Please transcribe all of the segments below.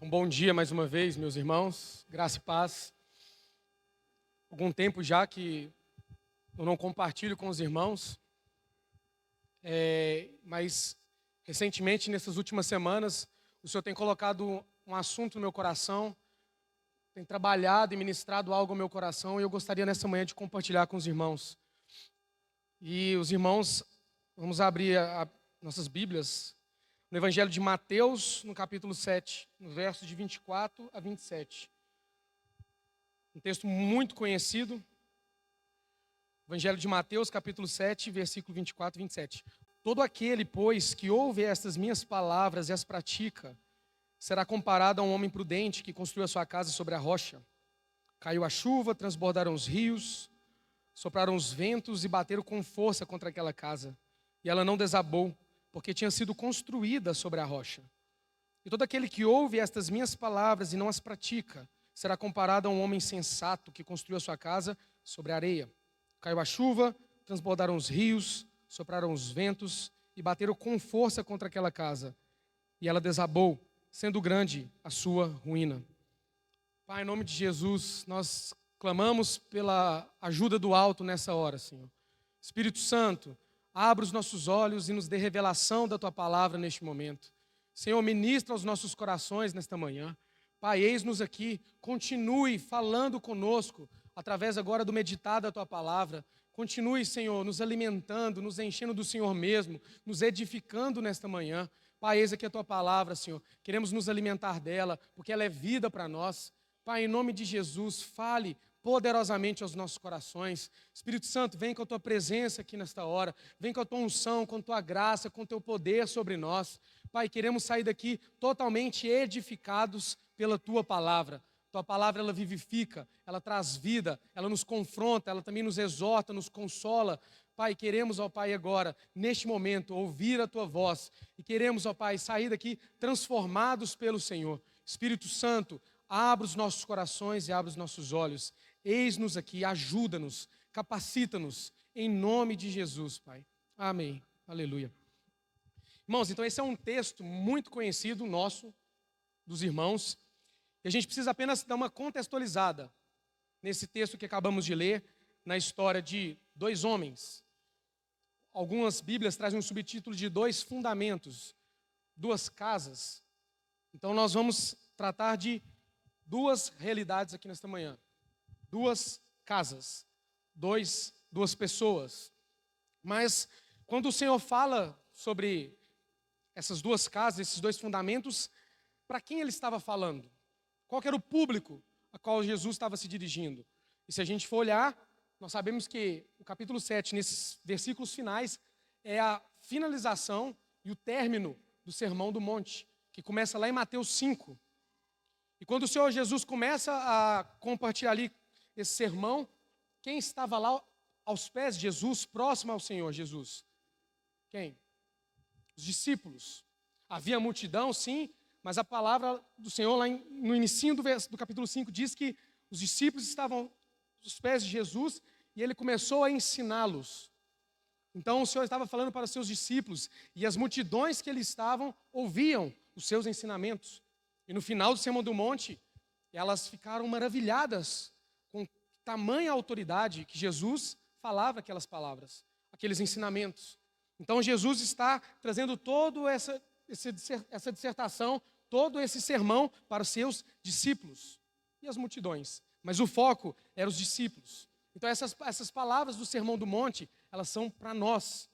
Um bom dia mais uma vez, meus irmãos, graça e paz. Algum tempo já que eu não compartilho com os irmãos, mas recentemente, nessas últimas semanas, o Senhor tem colocado um assunto no meu coração, tem trabalhado e ministrado algo ao meu coração e eu gostaria nessa manhã de compartilhar com os irmãos. E os irmãos, vamos abrir nossas Bíblias no Evangelho de Mateus, no capítulo 7, no verso de 24 a 27. Um texto muito conhecido, Evangelho de Mateus, capítulo 7, versículo 24 e 27. Todo aquele, pois, que ouve estas minhas palavras e as pratica, será comparado a um homem prudente que construiu a sua casa sobre a rocha. Caiu a chuva, transbordaram os rios, sopraram os ventos e bateram com força contra aquela casa. E ela não desabou, porque tinha sido construída sobre a rocha. E todo aquele que ouve estas minhas palavras e não as pratica, será comparado a um homem sensato que construiu a sua casa sobre a areia. Caiu a chuva, transbordaram os rios, sopraram os ventos e bateram com força contra aquela casa. E ela desabou, sendo grande a sua ruína. Pai, em nome de Jesus, nós clamamos pela ajuda do alto nessa hora, Senhor. Espírito Santo, abra os nossos olhos e nos dê revelação da Tua palavra neste momento. Senhor, ministra aos nossos corações nesta manhã. Pai, eis-nos aqui, continue falando conosco, através agora do meditar da Tua palavra. Continue, Senhor, nos alimentando, nos enchendo do Senhor mesmo, nos edificando nesta manhã. Pai, eis aqui a Tua palavra, Senhor. Queremos nos alimentar dela, porque ela é vida para nós. Pai, em nome de Jesus, fale poderosamente aos nossos corações. Espírito Santo, vem com a Tua presença aqui nesta hora. Vem com a Tua unção, com a Tua graça, com o Teu poder sobre nós. Pai, queremos sair daqui totalmente edificados pela Tua palavra. Tua palavra, ela vivifica, ela traz vida, ela nos confronta, ela também nos exorta, nos consola. Pai, queremos, ó Pai, agora, neste momento, ouvir a Tua voz. E queremos, ó Pai, sair daqui transformados pelo Senhor. Espírito Santo, abra os nossos corações e abra os nossos olhos. Eis-nos aqui, ajuda-nos, capacita-nos, em nome de Jesus, Pai. Amém. Aleluia. Irmãos, então esse é um texto muito conhecido nosso, dos irmãos, e a gente precisa apenas dar uma contextualizada nesse texto que acabamos de ler, na história de dois homens. Algumas Bíblias trazem um subtítulo de dois fundamentos, duas casas. Então nós vamos tratar de duas realidades aqui nesta manhã. Duas casas, duas pessoas. Mas quando o Senhor fala sobre essas duas casas, esses dois fundamentos, para quem Ele estava falando? Qual que era o público a qual Jesus estava se dirigindo? E se a gente for olhar, nós sabemos que o capítulo 7, nesses versículos finais, é a finalização e o término do Sermão do Monte, que começa lá em Mateus 5. E quando o Senhor Jesus começa a compartilhar ali esse sermão, quem estava lá aos pés de Jesus, próximo ao Senhor Jesus? Quem? Os discípulos. Havia multidão, sim, mas a palavra do Senhor lá no início do capítulo 5 diz que os discípulos estavam aos pés de Jesus e Ele começou a ensiná-los. Então o Senhor estava falando para os seus discípulos e as multidões que eles estavam ouviam os seus ensinamentos. E no final do Sermão do Monte, elas ficaram maravilhadas com tamanha autoridade que Jesus falava aquelas palavras, aqueles ensinamentos. Então Jesus está trazendo toda essa dissertação, todo esse sermão para os seus discípulos e as multidões. Mas o foco era os discípulos. Então essas palavras do Sermão do Monte, elas são para nós,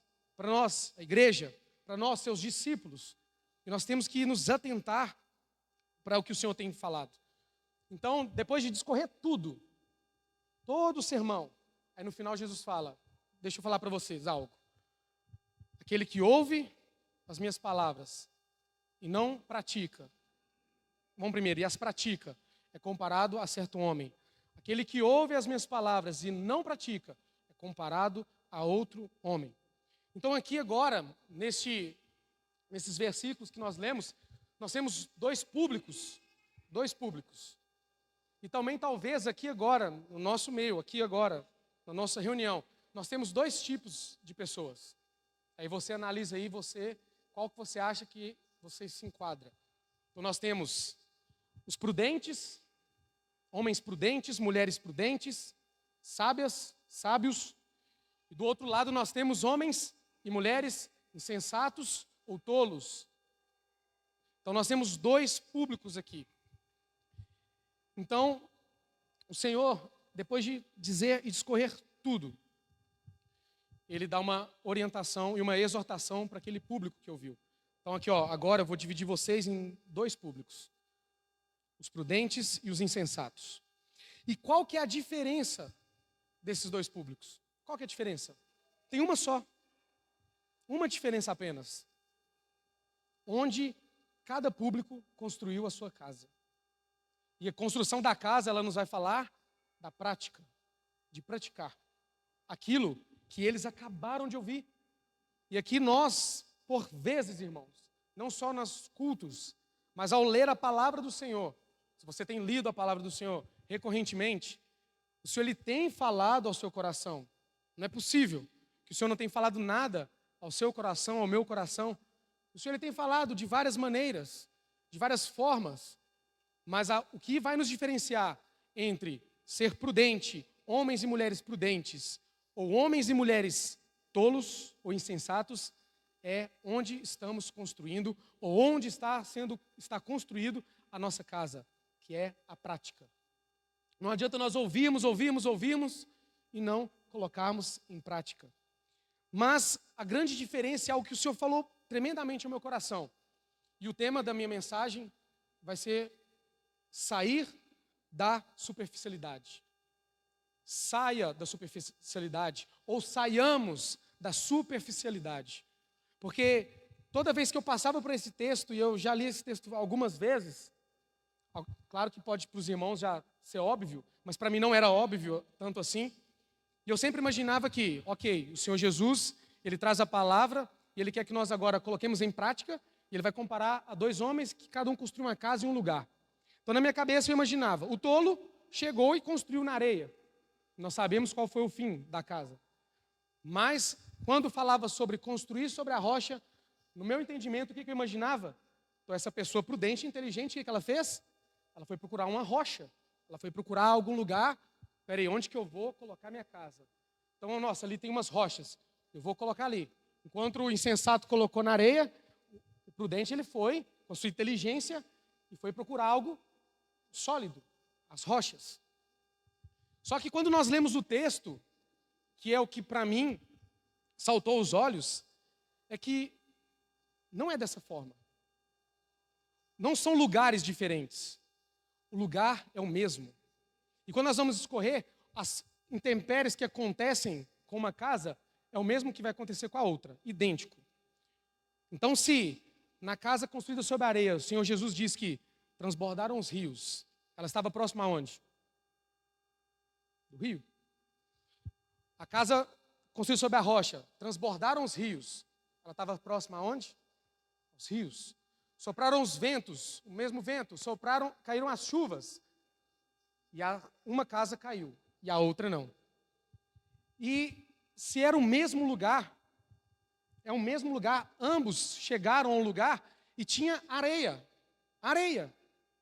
a igreja, para nós, seus discípulos. E nós temos que nos atentar para o que o Senhor tem falado. Então, depois de discorrer tudo, todo o sermão, aí no final Jesus fala, deixa eu falar para vocês algo. Aquele que ouve as minhas palavras e não pratica, vamos primeiro, e as pratica, é comparado a certo homem. Aquele que ouve as minhas palavras e não pratica, é comparado a outro homem. Então aqui agora, nesses versículos que nós lemos, nós temos dois públicos. E também talvez aqui agora, no nosso meio, aqui agora, na nossa reunião, nós temos dois tipos de pessoas. Aí você analisa aí, qual que você acha que você se enquadra. Então nós temos os prudentes, homens prudentes, mulheres prudentes, sábias, sábios. E do outro lado nós temos homens e mulheres insensatos ou tolos. Então nós temos dois públicos aqui. Então, o Senhor, depois de dizer e discorrer tudo, Ele dá uma orientação e uma exortação para aquele público que ouviu. Então aqui, agora eu vou dividir vocês em dois públicos. Os prudentes e os insensatos. E qual que é a diferença desses dois públicos? Qual que é a diferença? Tem uma só. Uma diferença apenas. Onde cada público construiu a sua casa. E a construção da casa, ela nos vai falar da prática, de praticar aquilo que eles acabaram de ouvir. E aqui nós, por vezes, irmãos, não só nos cultos, mas ao ler a palavra do Senhor, se você tem lido a palavra do Senhor recorrentemente, o Senhor Ele tem falado ao seu coração. Não é possível que o Senhor não tenha falado nada ao seu coração, ao meu coração. O Senhor Ele tem falado de várias maneiras, de várias formas, mas o que vai nos diferenciar entre ser prudente, homens e mulheres prudentes, ou homens e mulheres tolos ou insensatos, é onde estamos construindo, ou onde está construído a nossa casa, que é a prática. Não adianta nós ouvirmos e não colocarmos em prática. Mas a grande diferença é algo que o Senhor falou tremendamente ao meu coração. E o tema da minha mensagem vai ser sair da superficialidade. Saia da superficialidade, ou saiamos da superficialidade. Porque toda vez que eu passava por esse texto, e eu já li esse texto algumas vezes, claro que pode para os irmãos já ser óbvio, mas para mim não era óbvio tanto assim. E eu sempre imaginava que, ok, o Senhor Jesus, Ele traz a palavra, e Ele quer que nós agora coloquemos em prática, e Ele vai comparar a dois homens que cada um construiu uma casa em um lugar. Então na minha cabeça eu imaginava, o tolo chegou e construiu na areia. Nós sabemos qual foi o fim da casa. Mas, quando falava sobre construir sobre a rocha, no meu entendimento, o que eu imaginava? Então, essa pessoa prudente e inteligente, o que ela fez? Ela foi procurar uma rocha. Ela foi procurar algum lugar. Peraí, onde que eu vou colocar minha casa? Então, nossa, ali tem umas rochas. Eu vou colocar ali. Enquanto o insensato colocou na areia, o prudente ele foi, com sua inteligência, e foi procurar algo sólido, as rochas. Só que quando nós lemos o texto, que é o que para mim saltou aos olhos, é que não é dessa forma. Não são lugares diferentes. O lugar é o mesmo. E quando nós vamos escorrer, as intempéries que acontecem com uma casa é o mesmo que vai acontecer com a outra, idêntico. Então, se na casa construída sobre a areia, o Senhor Jesus diz que transbordaram os rios, ela estava próxima aonde? Do rio. A casa construída sobre a rocha, transbordaram os rios, ela estava próxima aonde? Os rios. Sopraram os ventos, o mesmo vento, caíram as chuvas, e uma casa caiu, e a outra não. E se era o mesmo lugar, é o mesmo lugar, ambos chegaram ao lugar e tinha areia,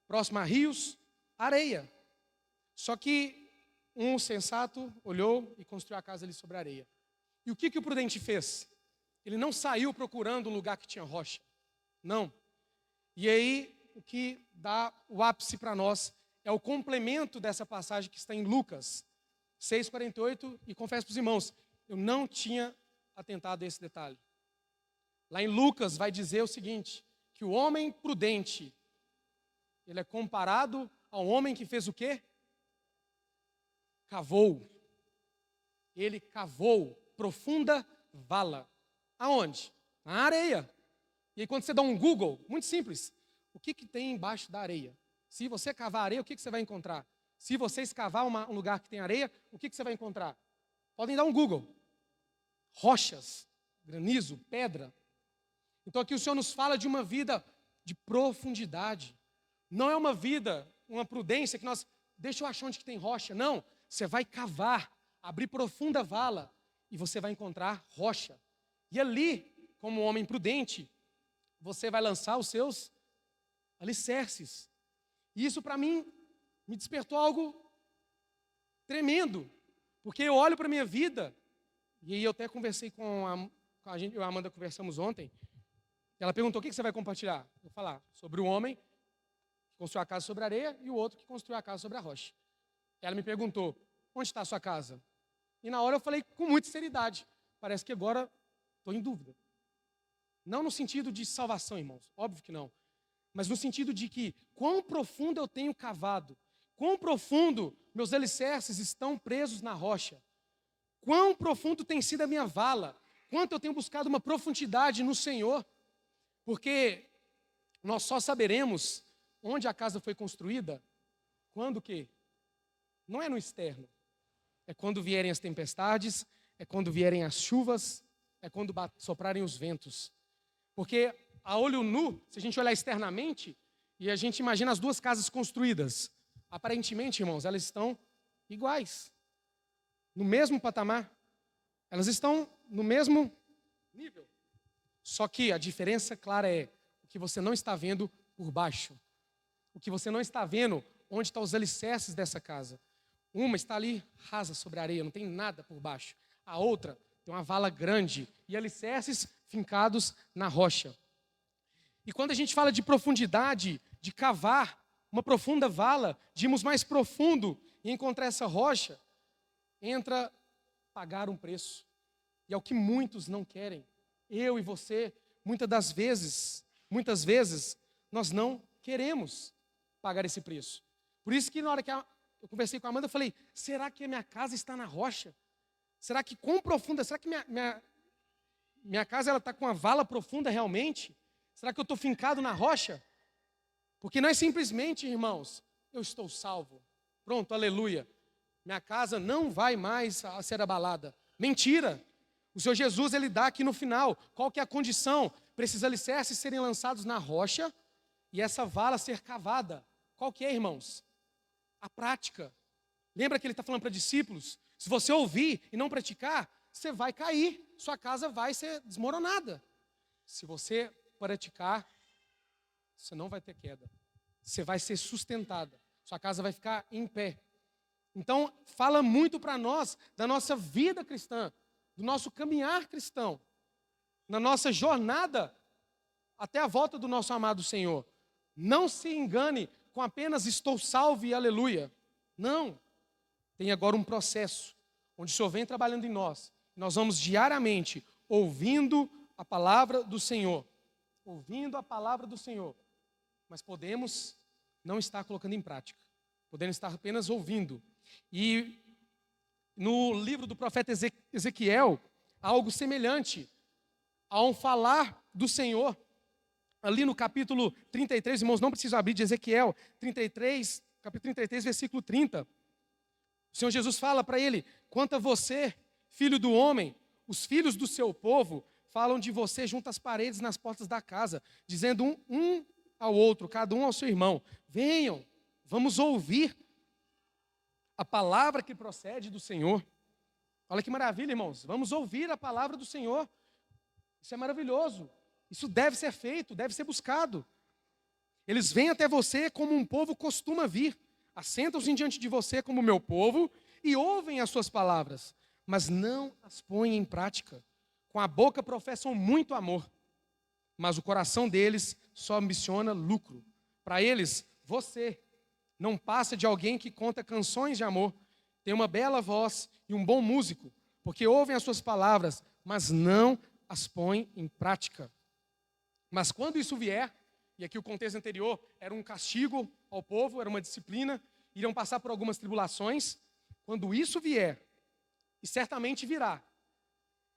próximo a rios, areia. Só que um sensato olhou e construiu a casa ali sobre a areia. E o que o prudente fez? Ele não saiu procurando um lugar que tinha rocha, não. E aí, o que dá o ápice para nós é o complemento dessa passagem que está em Lucas 6,48, e confesso para os irmãos, eu não tinha atentado a esse detalhe. Lá em Lucas vai dizer o seguinte, que o homem prudente, ele é comparado ao homem que fez o quê? Cavou. Ele cavou profunda vala. Aonde? Na areia. E aí quando você dá um Google, muito simples, o que tem embaixo da areia? Se você cavar areia, o que você vai encontrar? Se você escavar um lugar que tem areia, o que você vai encontrar? Podem dar um Google. Rochas, granizo, pedra. Então aqui o Senhor nos fala de uma vida de profundidade. Não é uma vida, uma prudência que deixa eu achar onde que tem rocha. Não, você vai cavar, abrir profunda vala e você vai encontrar rocha. E ali, como um homem prudente, você vai lançar os seus alicerces. E isso para mim me despertou algo tremendo, porque eu olho para a minha vida, e aí eu até conversei com a gente, eu e a Amanda conversamos ontem, ela perguntou: o que você vai compartilhar? Eu vou falar sobre o homem que construiu a casa sobre a areia e o outro que construiu a casa sobre a rocha. Ela me perguntou: onde está a sua casa? E na hora eu falei com muita seriedade: parece que agora estou em dúvida. Não no sentido de salvação, irmãos, óbvio que não. Mas no sentido de que quão profundo eu tenho cavado, quão profundo meus alicerces estão presos na rocha, quão profundo tem sido a minha vala, quanto eu tenho buscado uma profundidade no Senhor, porque nós só saberemos onde a casa foi construída quando o quê? Não é no externo, é quando vierem as tempestades, é quando vierem as chuvas, é quando soprarem os ventos. Porque a olho nu, se a gente olhar externamente, e a gente imagina as duas casas construídas, aparentemente, irmãos, elas estão iguais, no mesmo patamar, elas estão no mesmo nível. Só que a diferença clara é o que você não está vendo por baixo, o que você não está vendo onde estão os alicerces dessa casa. Uma está ali rasa sobre a areia, não tem nada por baixo. A outra tem uma vala grande e alicerces fincados na rocha. E quando a gente fala de profundidade, de cavar uma profunda vala, de irmos mais profundo e encontrar essa rocha, entra pagar um preço. E é o que muitos não querem. Eu e você, muitas vezes, nós não queremos pagar esse preço. Por isso que na hora que eu conversei com a Amanda, eu falei: será que a minha casa está na rocha? Será que quão profunda? Será que minha casa está com uma vala profunda realmente? Será que eu estou fincado na rocha? Porque não é simplesmente, irmãos, eu estou salvo. Pronto, aleluia. Minha casa não vai mais a ser abalada. Mentira. O Senhor Jesus, Ele dá aqui no final. Qual que é a condição? Para esses alicerces serem lançados na rocha e essa vala ser cavada. Qual que é, irmãos? A prática. Lembra que Ele está falando para discípulos? Se você ouvir e não praticar, você vai cair. Sua casa vai ser desmoronada. Se você praticar, você não vai ter queda. Você vai ser sustentada. Sua casa vai ficar em pé. Então, fala muito para nós da nossa vida cristã, do nosso caminhar cristão, na nossa jornada até a volta do nosso amado Senhor. Não se engane com apenas estou salvo e aleluia. Não. Tem agora um processo onde o Senhor vem trabalhando em nós. Nós vamos diariamente ouvindo a palavra do Senhor. Ouvindo a palavra do Senhor. Mas podemos não estar colocando em prática. Podemos estar apenas ouvindo. E no livro do profeta Ezequiel, há algo semelhante a um falar do Senhor. Ali no capítulo 33, irmãos, não preciso abrir, de Ezequiel 33, capítulo 33, versículo 30. O Senhor Jesus fala para ele: quanto a você, filho do homem, os filhos do seu povo falam de você junto às paredes nas portas da casa, dizendo um ao outro, cada um ao seu irmão: venham, vamos ouvir a palavra que procede do Senhor. Olha que maravilha, irmãos. Vamos ouvir a palavra do Senhor. Isso é maravilhoso. Isso deve ser feito, deve ser buscado. Eles vêm até você como um povo costuma vir. Assentam-se diante de você como meu povo e ouvem as suas palavras, mas não as põem em prática. Com a boca professam muito amor, mas o coração deles só ambiciona lucro. Para eles, você não passa de alguém que conta canções de amor, tem uma bela voz e um bom músico, porque ouvem as suas palavras, mas não as põem em prática. Mas quando isso vier, e aqui o contexto anterior era um castigo ao povo, era uma disciplina, iriam passar por algumas tribulações. Quando isso vier, e certamente virá,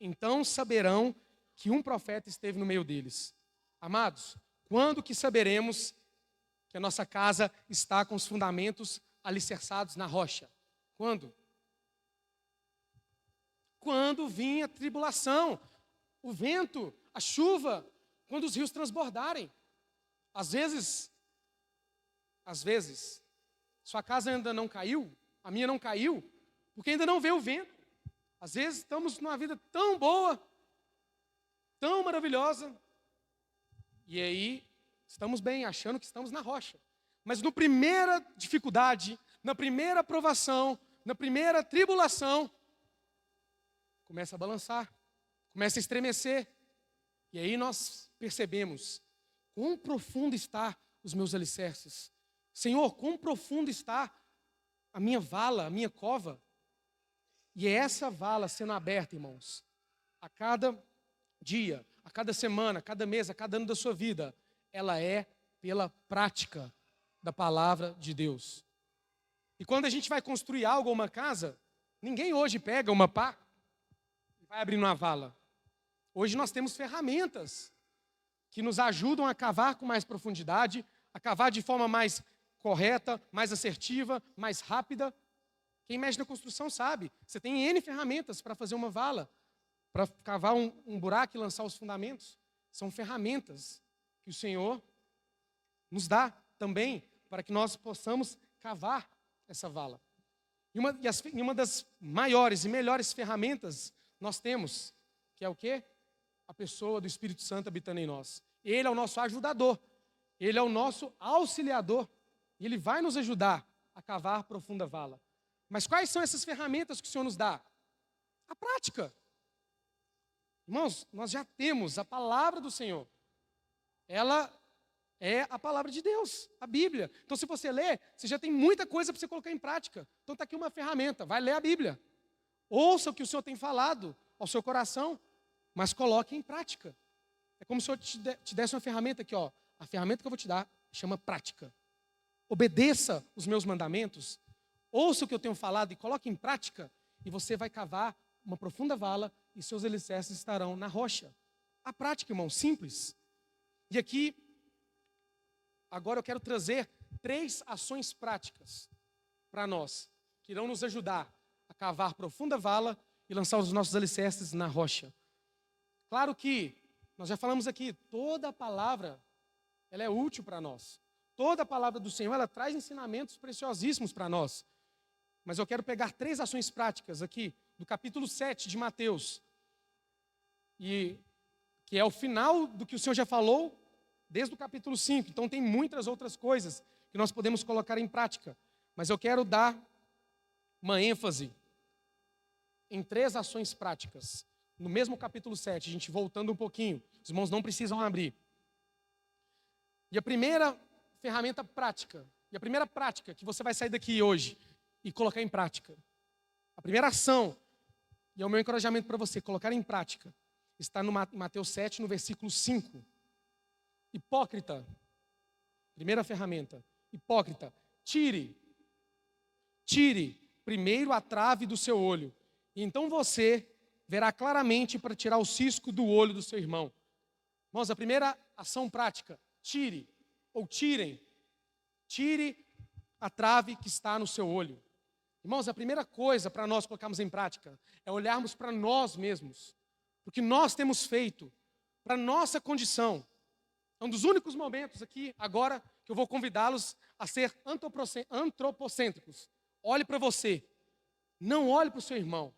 então saberão que um profeta esteve no meio deles. Amados, quando que saberemos que a nossa casa está com os fundamentos alicerçados na rocha? Quando? Quando vir a tribulação, o vento, a chuva, quando os rios transbordarem. Às vezes, sua casa ainda não caiu, a minha não caiu, porque ainda não veio o vento. Às vezes estamos numa vida tão boa, tão maravilhosa, e aí estamos bem, achando que estamos na rocha. Mas na primeira dificuldade, na primeira provação, na primeira tribulação, começa a balançar, começa a estremecer. E aí nós percebemos quão profundo está os meus alicerces. Senhor, quão profundo está a minha vala, a minha cova. E é essa vala sendo aberta, irmãos, a cada dia, a cada semana, a cada mês, a cada ano da sua vida, ela é pela prática da palavra de Deus. E quando a gente vai construir algo ou uma casa, ninguém hoje pega uma pá e vai abrindo uma vala. Hoje nós temos ferramentas que nos ajudam a cavar com mais profundidade, a cavar de forma mais correta, mais assertiva, mais rápida. Quem mexe na construção sabe. Você tem N ferramentas para fazer uma vala, para cavar um buraco e lançar os fundamentos. São ferramentas que o Senhor nos dá também para que nós possamos cavar essa vala. E uma das maiores e melhores ferramentas nós temos, que é o quê? A pessoa do Espírito Santo habitando em nós. Ele é o nosso ajudador, ele é o nosso auxiliador, e ele vai nos ajudar a cavar profunda vala. Mas quais são essas ferramentas que o Senhor nos dá? A prática. Irmãos, nós já temos a palavra do Senhor. Ela é a palavra de Deus, a Bíblia. Então, se você ler, você já tem muita coisa para você colocar em prática. Então, está aqui uma ferramenta, vai ler a Bíblia. Ouça o que o Senhor tem falado ao seu coração, mas coloque em prática. É como se o Senhor te desse uma ferramenta aqui, ó. A ferramenta que eu vou te dar chama prática. Obedeça os meus mandamentos, ouça o que eu tenho falado e coloque em prática, e você vai cavar uma profunda vala e seus alicerces estarão na rocha. A prática, irmão, simples. E aqui, agora eu quero trazer 3 ações práticas para nós, que irão nos ajudar a cavar profunda vala e lançar os nossos alicerces na rocha. Claro que, nós já falamos aqui, toda a palavra, ela é útil para nós. Toda a palavra do Senhor, ela traz ensinamentos preciosíssimos para nós. Mas eu quero pegar 3 ações práticas aqui, do capítulo 7 de Mateus. E que é o final do que o Senhor já falou, desde o capítulo 5. Então tem muitas outras coisas que nós podemos colocar em prática. Mas eu quero dar uma ênfase em 3 ações práticas. No mesmo capítulo 7, a gente voltando um pouquinho. Os irmãos não precisam abrir. E a primeira ferramenta prática, e a primeira prática que você vai sair daqui hoje e colocar em prática, a primeira ação, e é o meu encorajamento para você, colocar em prática, está no Mateus 7, no versículo 5. Hipócrita, primeira ferramenta, hipócrita, tire primeiro a trave do seu olho, e então você verá claramente para tirar o cisco do olho do seu irmão. Irmãos, a primeira ação prática, tire a trave que está no seu olho. Irmãos, a primeira coisa para nós colocarmos em prática é olharmos para nós mesmos, para o que nós temos feito, para a nossa condição. É um dos únicos momentos aqui, agora, que eu vou convidá-los a ser antropocêntricos. Olhe para você, não olhe para o seu irmão,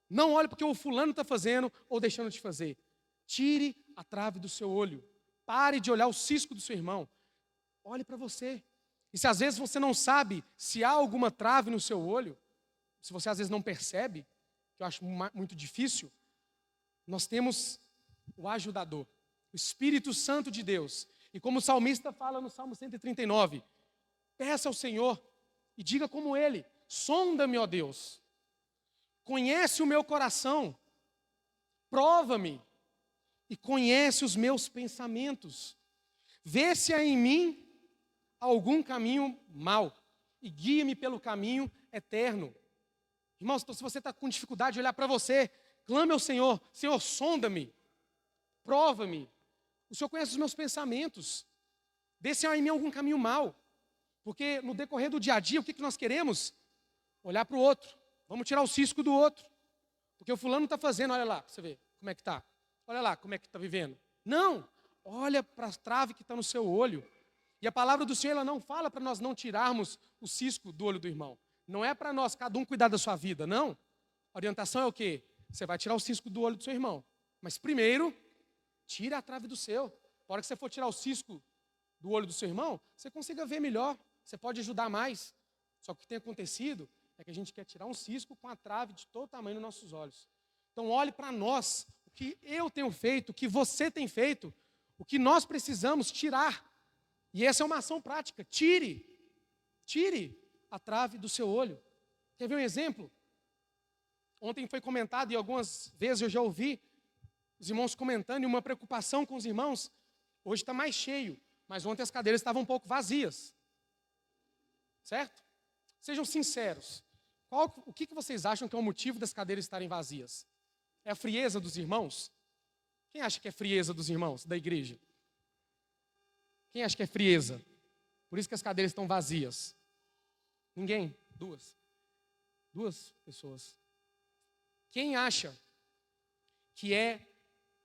não olhe para o que o fulano está fazendo ou deixando de fazer. Tire a trave do seu olho, pare de olhar o cisco do seu irmão, olhe para você. E se às vezes você não sabe se há alguma trave no seu olho, se você às vezes não percebe, que eu acho muito difícil, nós temos o ajudador, o Espírito Santo de Deus. E como o salmista fala no Salmo 139, peça ao Senhor e diga como ele, sonda-me, ó Deus, conhece o meu coração, prova-me e conhece os meus pensamentos, vê se há em mim algum caminho mau e guia-me pelo caminho eterno. Irmãos, então, se você está com dificuldade de olhar para você, clame ao Senhor, Senhor, sonda-me, prova-me, o Senhor conhece os meus pensamentos, vê se há em mim algum caminho mau, porque no decorrer do dia a dia, o que nós queremos? Olhar para o outro, vamos tirar o cisco do outro, porque o fulano está fazendo, olha lá, você vê como é que está, olha lá como é que está vivendo. Não, olha para a trave que está no seu olho. E a palavra do Senhor, ela não fala para nós não tirarmos o cisco do olho do irmão. Não é para nós, cada um cuidar da sua vida, não. A orientação é o quê? Você vai tirar o cisco do olho do seu irmão. Mas primeiro, tira a trave do seu. Na hora que você for tirar o cisco do olho do seu irmão, você consiga ver melhor. você pode ajudar mais. Só que o que tem acontecido é que a gente quer tirar um cisco com a trave de todo tamanho nos nossos olhos. Então olhe para nós, o que eu tenho feito, o que você tem feito, o que nós precisamos tirar. E essa é uma ação prática. Tire a trave do seu olho. Quer ver um exemplo? Ontem foi comentado, e algumas vezes eu já ouvi os irmãos comentando, e uma preocupação com os irmãos. Hoje está mais cheio, mas ontem as cadeiras estavam um pouco vazias. Certo? Sejam sinceros. O que vocês acham que é o motivo das cadeiras estarem vazias? É a frieza dos irmãos? Quem acha que é frieza dos irmãos da igreja? Quem acha que é frieza? Por isso que as cadeiras estão vazias. Ninguém? Duas pessoas. Quem acha que é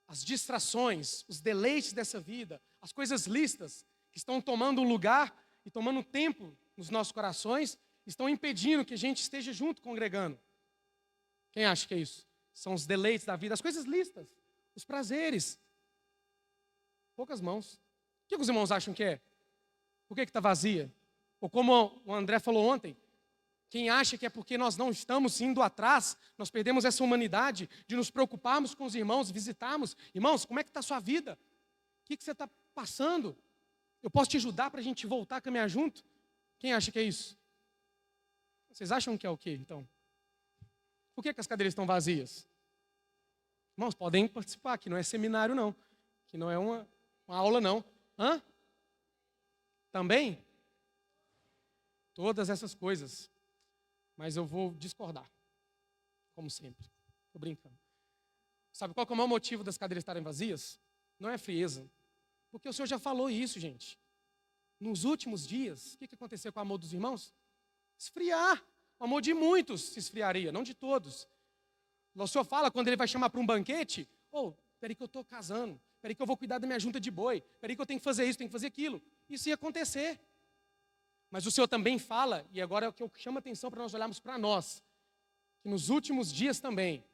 as distrações, os deleites dessa vida, as coisas listas que estão tomando lugar e tomando tempo nos nossos corações, estão impedindo que a gente esteja junto congregando? Quem acha que é isso? São os deleites da vida, as coisas listas, os prazeres. Poucas mãos. O que os irmãos acham que é? Por que está vazia? Ou como o André falou ontem, quem acha que é porque nós não estamos indo atrás, nós perdemos essa humanidade de nos preocuparmos com os irmãos, visitarmos. Irmãos, como é que está a sua vida? O que você está passando? Eu posso te ajudar para a gente voltar a caminhar junto? Quem acha que é isso? Vocês acham que é o quê, então? Por que as cadeiras estão vazias? Irmãos, podem participar, que não é seminário não, que não é uma aula não. Hã? Também? Todas essas coisas. Mas eu vou discordar, como sempre. Estou brincando. Sabe qual que é o maior motivo das cadeiras estarem vazias? Não é frieza. Porque o Senhor já falou isso, gente. Nos últimos dias, o que aconteceu com o amor dos irmãos? Esfriar. O amor de muitos se esfriaria, não de todos. O Senhor fala quando Ele vai chamar para um banquete, peraí que eu estou casando, peraí que eu vou cuidar da minha junta de boi, peraí que eu tenho que fazer isso, tenho que fazer aquilo. Isso ia acontecer. Mas o Senhor também fala, e agora é o que eu chamo a atenção para nós olharmos para nós, que nos últimos dias também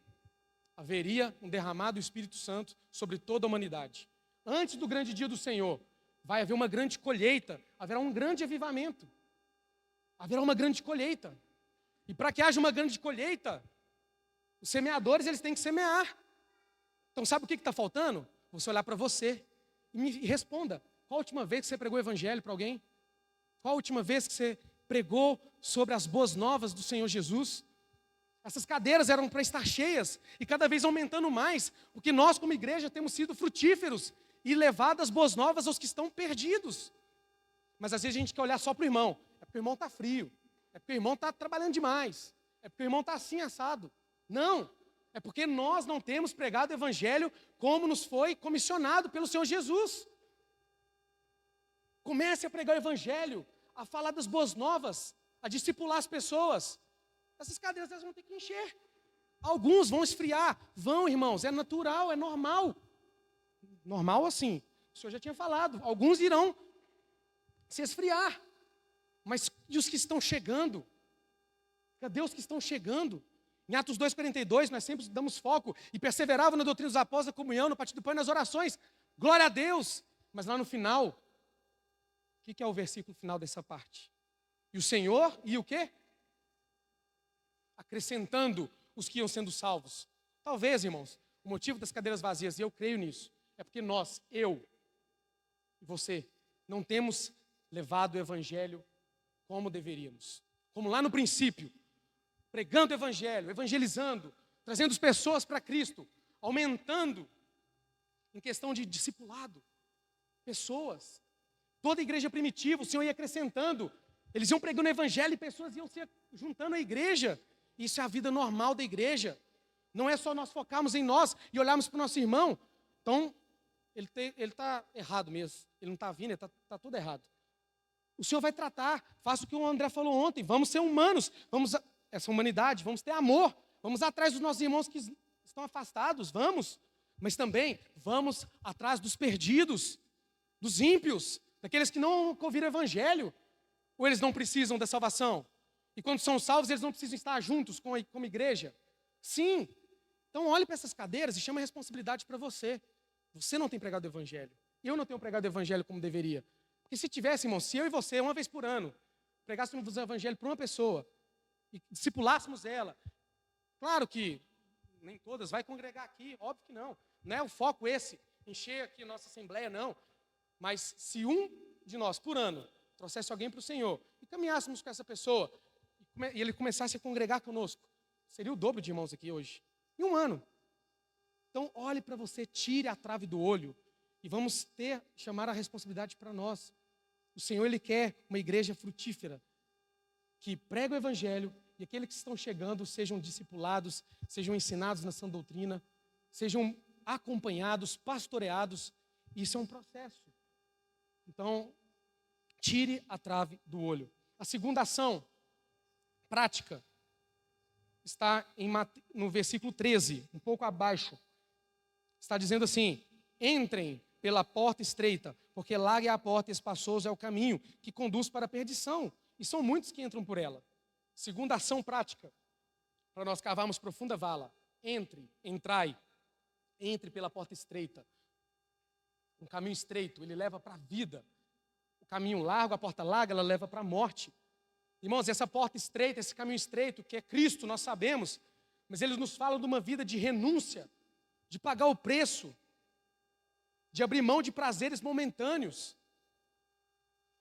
haveria um derramado do Espírito Santo sobre toda a humanidade. Antes do grande dia do Senhor, vai haver uma grande colheita, haverá um grande avivamento, haverá uma grande colheita. E para que haja uma grande colheita, os semeadores eles têm que semear. Então sabe o que está faltando? Você olhar para você e me responda, qual a última vez que você pregou o evangelho para alguém? Qual a última vez que você pregou sobre as boas novas do Senhor Jesus? Essas cadeiras eram para estar cheias e cada vez aumentando mais, porque nós como igreja temos sido frutíferos e levado as boas novas aos que estão perdidos. Mas às vezes a gente quer olhar só para o irmão, é porque o irmão está frio, é porque o irmão está trabalhando demais, é porque o irmão está assim assado. Não, é porque nós não temos pregado o evangelho como nos foi comissionado pelo Senhor Jesus. Comece a pregar o evangelho, a falar das boas novas, a discipular as pessoas. Essas cadeiras elas vão ter que encher. Alguns vão esfriar. Vão, irmãos, é natural, é normal. Normal assim, o Senhor já tinha falado. Alguns irão se esfriar. Mas e os que estão chegando? Cadê os que estão chegando? Em Atos 2,42, nós sempre damos foco. E perseveravam na doutrina dos apóstolos, na comunhão, no partir do pão e nas orações. Glória a Deus. Mas lá no final, o que é o versículo final dessa parte? E o Senhor, e o quê? Acrescentando os que iam sendo salvos. Talvez, irmãos, o motivo das cadeiras vazias, e eu creio nisso, é porque nós, eu e você, não temos levado o evangelho como deveríamos. Como lá no princípio, pregando o evangelho, evangelizando, trazendo as pessoas para Cristo, aumentando em questão de discipulado, pessoas. Toda a igreja primitiva, o Senhor ia acrescentando. Eles iam pregando o evangelho e pessoas iam se juntando à igreja. Isso é a vida normal da igreja. Não é só nós focarmos em nós e olharmos para o nosso irmão. Então, ele está errado mesmo. Ele não está vindo, está tudo errado. O Senhor vai tratar. Faça o que o André falou ontem. Vamos ser humanos. Essa humanidade, vamos ter amor. Vamos atrás dos nossos irmãos que estão afastados. Vamos. Mas também vamos atrás dos perdidos, dos ímpios, daqueles que não ouviram o evangelho. Ou eles não precisam da salvação? E quando são salvos, eles não precisam estar juntos como igreja? Sim. Então olhe para essas cadeiras e chame a responsabilidade para você. Você não tem pregado o evangelho. Eu não tenho pregado o evangelho como deveria. Porque se tivesse, irmão, se eu e você, uma vez por ano, pregássemos o evangelho para uma pessoa e discipulássemos ela, claro que nem todas vai congregar aqui, óbvio que não. Não é o foco esse, encher aqui a nossa assembleia, não. Mas se um de nós, por ano, trouxesse alguém para o Senhor e caminhássemos com essa pessoa e ele começasse a congregar conosco, seria o dobro de irmãos aqui hoje, em um ano. Então, olhe para você, tire a trave do olho e vamos chamar a responsabilidade para nós. O Senhor, Ele quer uma igreja frutífera, que prega o Evangelho e aqueles que estão chegando sejam discipulados, sejam ensinados na sã doutrina, sejam acompanhados, pastoreados. Isso é um processo. Então, tire a trave do olho. A segunda ação prática está no versículo 13, um pouco abaixo. Está dizendo assim: entrem pela porta estreita, porque larga é a porta e espaçoso é o caminho que conduz para a perdição, e são muitos que entram por ela. Segunda ação prática, para nós cavarmos profunda vala: entrai, entre pela porta estreita. Um caminho estreito, ele leva para a vida. O caminho largo, a porta larga, ela leva para a morte. Irmãos, essa porta estreita, esse caminho estreito, que é Cristo, nós sabemos, mas ele nos fala de uma vida de renúncia, de pagar o preço, de abrir mão de prazeres momentâneos.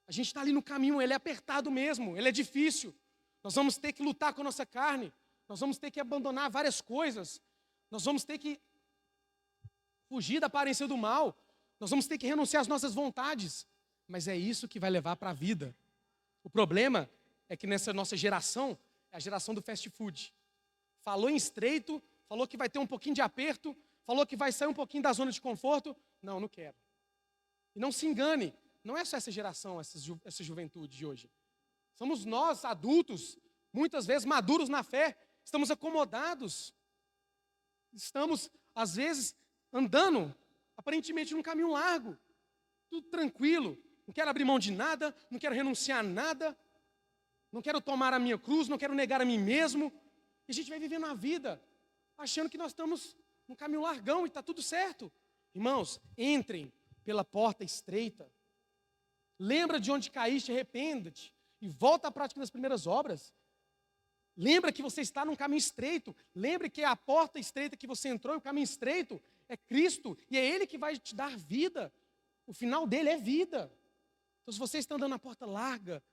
A gente está ali no caminho, ele é apertado mesmo, ele é difícil. Nós vamos ter que lutar com a nossa carne, nós vamos ter que abandonar várias coisas, nós vamos ter que fugir da aparência do mal, nós vamos ter que renunciar às nossas vontades, mas é isso que vai levar para a vida. O problema é que nessa nossa geração, é a geração do fast food. Falou em estreito, falou que vai ter um pouquinho de aperto, falou que vai sair um pouquinho da zona de conforto. Não quero. E não se engane, não é só essa geração, essa juventude de hoje. Somos nós, adultos, muitas vezes maduros na fé, estamos acomodados. Estamos, às vezes, andando, aparentemente, num caminho largo. Tudo tranquilo. Não quero abrir mão de nada, não quero renunciar a nada. Não quero tomar a minha cruz, não quero negar a mim mesmo. E a gente vai vivendo a vida, achando que nós estamos num caminho largão e está tudo certo. Irmãos, entrem pela porta estreita. Lembra de onde caíste, arrependa-te e volta à prática das primeiras obras. Lembra que você está num caminho estreito. Lembre que a porta estreita que você entrou, o caminho estreito, é Cristo. E é Ele que vai te dar vida. O final dele é vida. Então, se você está andando na porta larga,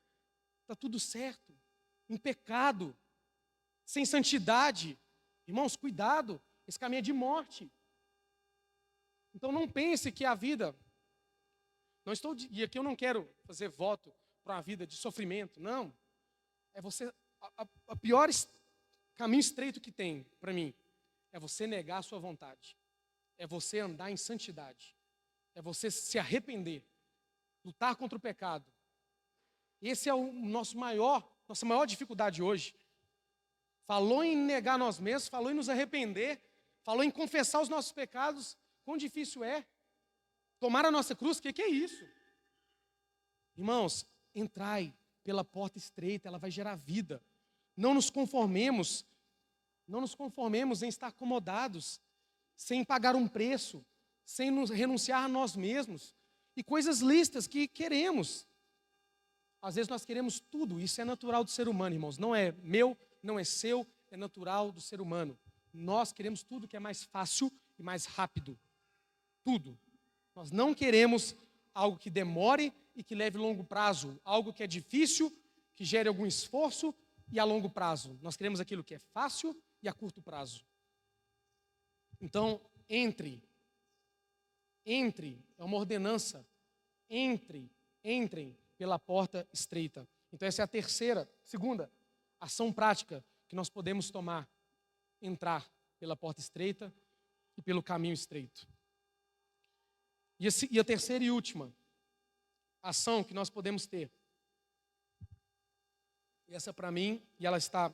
está tudo certo, em pecado, sem santidade, irmãos, cuidado, esse caminho é de morte. Então não pense que a vida, e aqui eu não quero fazer voto para uma vida de sofrimento, não. É você, a pior caminho estreito que tem para mim, é você negar a sua vontade, é você andar em santidade, é você se arrepender, lutar contra o pecado. Esse é o nossa maior dificuldade hoje. Falou em negar nós mesmos, falou em nos arrepender, falou em confessar os nossos pecados. Quão difícil é tomar a nossa cruz, o que é isso? Irmãos, entrai pela porta estreita, ela vai gerar vida. Não nos conformemos em estar acomodados, sem pagar um preço, sem nos renunciar a nós mesmos, e coisas listas que queremos. Às vezes nós queremos tudo, isso é natural do ser humano, irmãos. Não é meu, não é seu, é natural do ser humano. Nós queremos tudo que é mais fácil e mais rápido. Tudo. Nós não queremos algo que demore e que leve longo prazo. Algo que é difícil, que gere algum esforço e a longo prazo. Nós queremos aquilo que é fácil e a curto prazo. Então, entrem, é uma ordenança. Entrem pela porta estreita. Então essa é a segunda ação prática que nós podemos tomar. Entrar pela porta estreita e pelo caminho estreito. E a terceira e última ação que nós podemos ter. E essa para mim, e ela está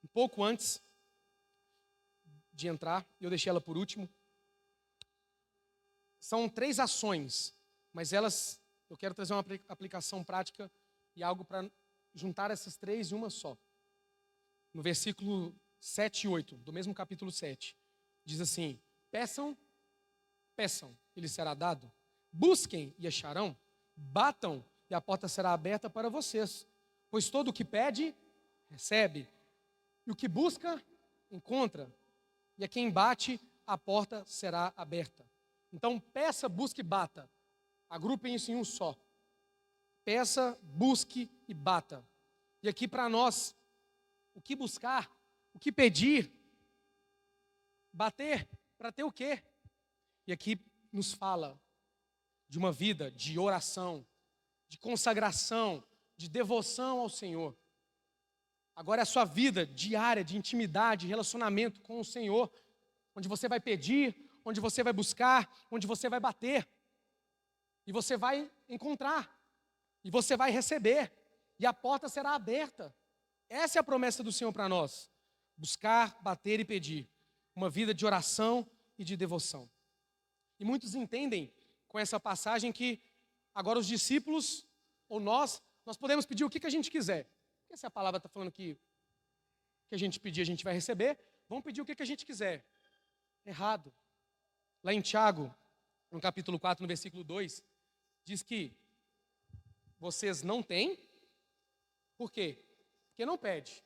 um pouco antes de entrar, eu deixei ela por último. São 3 ações, mas eu quero trazer uma aplicação prática e algo para juntar essas 3 em uma só. No versículo 7 e 8, do mesmo capítulo 7, diz assim: peçam, e lhes será dado. Busquem e acharão. Batam, e a porta será aberta para vocês. Pois todo o que pede, recebe. E o que busca, encontra. E a quem bate, a porta será aberta. Então, peça, busque e bata. Agrupem isso em um só. Peça, busque e bata. E aqui para nós, o que buscar, o que pedir, bater, para ter o quê? E aqui nos fala de uma vida de oração, de consagração, de devoção ao Senhor. Agora é a sua vida diária de intimidade, relacionamento com o Senhor, onde você vai pedir, onde você vai buscar, onde você vai bater. E você vai encontrar, e você vai receber, e a porta será aberta. Essa é a promessa do Senhor para nós. Buscar, bater e pedir. Uma vida de oração e de devoção. E muitos entendem com essa passagem que agora os discípulos, ou nós podemos pedir o que a gente quiser. Porque se a palavra está falando que o que a gente pedir a gente vai receber, vamos pedir o que a gente quiser. Errado. Lá em Tiago, no capítulo 4, no versículo 2, diz que vocês não têm, por quê? Porque não pede.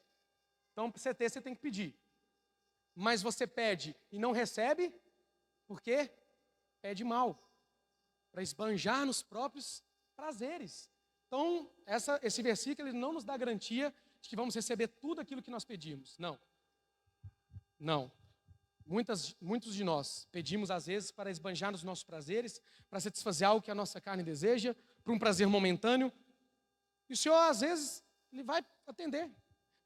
Então, para você ter, você tem que pedir. Mas você pede e não recebe, por quê? Pede mal, para esbanjar nos próprios prazeres. Então, esse versículo ele não nos dá garantia de que vamos receber tudo aquilo que nós pedimos. Não. Não. Muitos de nós pedimos, às vezes, para esbanjar nos nossos prazeres, para satisfazer algo que a nossa carne deseja, para um prazer momentâneo. E o Senhor, às vezes, Ele vai atender,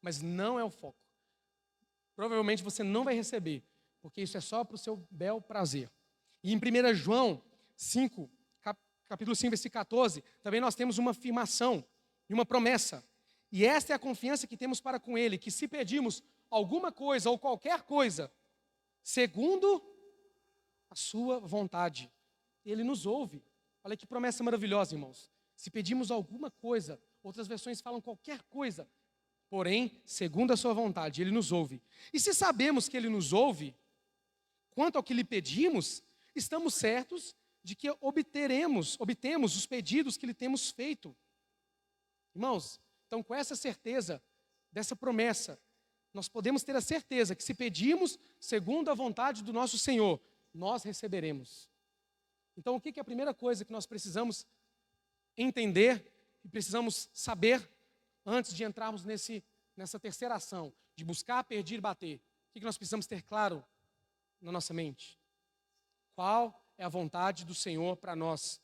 mas não é o foco. Provavelmente você não vai receber, porque isso é só para o seu bel prazer. E em 1 João 5, capítulo 5, versículo 14, também nós temos uma afirmação e uma promessa. E esta é a confiança que temos para com Ele, que se pedimos alguma coisa ou qualquer coisa, segundo a sua vontade, Ele nos ouve. Olha que promessa maravilhosa, irmãos. Se pedimos alguma coisa, outras versões falam qualquer coisa, porém, segundo a sua vontade, Ele nos ouve. E se sabemos que Ele nos ouve, quanto ao que lhe pedimos, estamos certos de que obtemos os pedidos que lhe temos feito. Irmãos, então com essa certeza, dessa promessa, nós podemos ter a certeza que se pedimos segundo a vontade do nosso Senhor, nós receberemos. Então o que é a primeira coisa que nós precisamos entender e precisamos saber antes de entrarmos nessa terceira ação, de buscar, pedir e bater? O que nós precisamos ter claro na nossa mente? Qual é a vontade do Senhor para nós?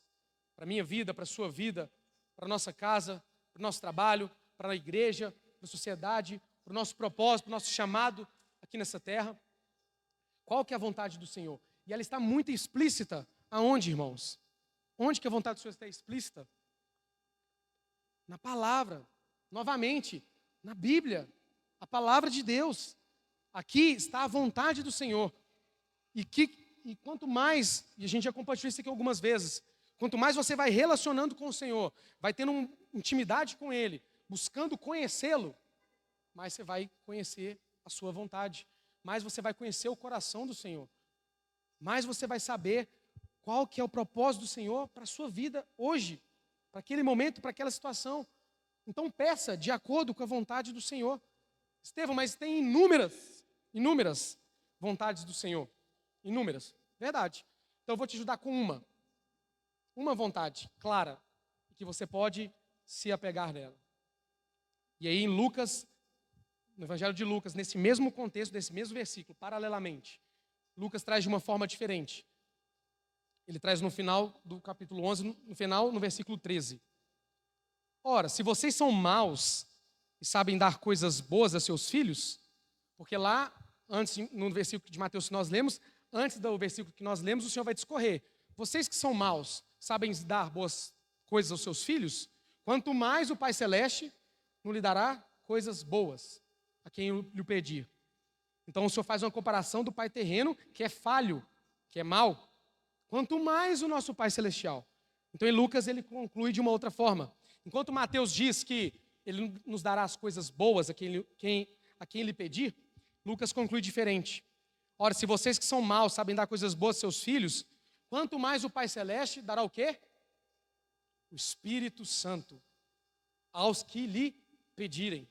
Para a minha vida, para a sua vida, para a nossa casa, para o nosso trabalho, para a igreja, para a sociedade, para o nosso propósito, para o nosso chamado aqui nessa terra. Qual que é a vontade do Senhor? E ela está muito explícita. Aonde, irmãos? Onde que a vontade do Senhor está explícita? Na palavra. Novamente, na Bíblia. A palavra de Deus. Aqui está a vontade do Senhor. E quanto mais, e a gente já compartilhou isso aqui algumas vezes, quanto mais você vai relacionando com o Senhor, vai tendo intimidade com Ele, buscando conhecê-lo, mais você vai conhecer a sua vontade, mais você vai conhecer o coração do Senhor, mais você vai saber qual que é o propósito do Senhor para a sua vida hoje, para aquele momento, para aquela situação. Então peça de acordo com a vontade do Senhor. Estevão, mas tem inúmeras vontades do Senhor. Inúmeras, verdade. Então eu vou te ajudar com uma vontade clara, que você pode se apegar nela. E aí em Lucas, no Evangelho de Lucas, nesse mesmo contexto, nesse mesmo versículo, paralelamente, Lucas traz de uma forma diferente. Ele traz no final do capítulo 11, no versículo 13. Ora, se vocês são maus e sabem dar coisas boas a seus filhos, porque lá, antes, no versículo de Mateus que nós lemos, antes do versículo que nós lemos, o Senhor vai discorrer. Vocês que são maus, sabem dar boas coisas aos seus filhos? Quanto mais o Pai Celeste não lhe dará coisas boas a quem lhe pedir. Então o Senhor faz uma comparação do Pai terreno, que é falho, que é mau. Quanto mais o nosso Pai Celestial. Então em Lucas ele conclui de uma outra forma. Enquanto Mateus diz que Ele nos dará as coisas boas a quem lhe pedir, Lucas conclui diferente. Ora, se vocês que são maus sabem dar coisas boas aos seus filhos, quanto mais o Pai Celeste dará o quê? o Espírito Santo aos que lhe pedirem.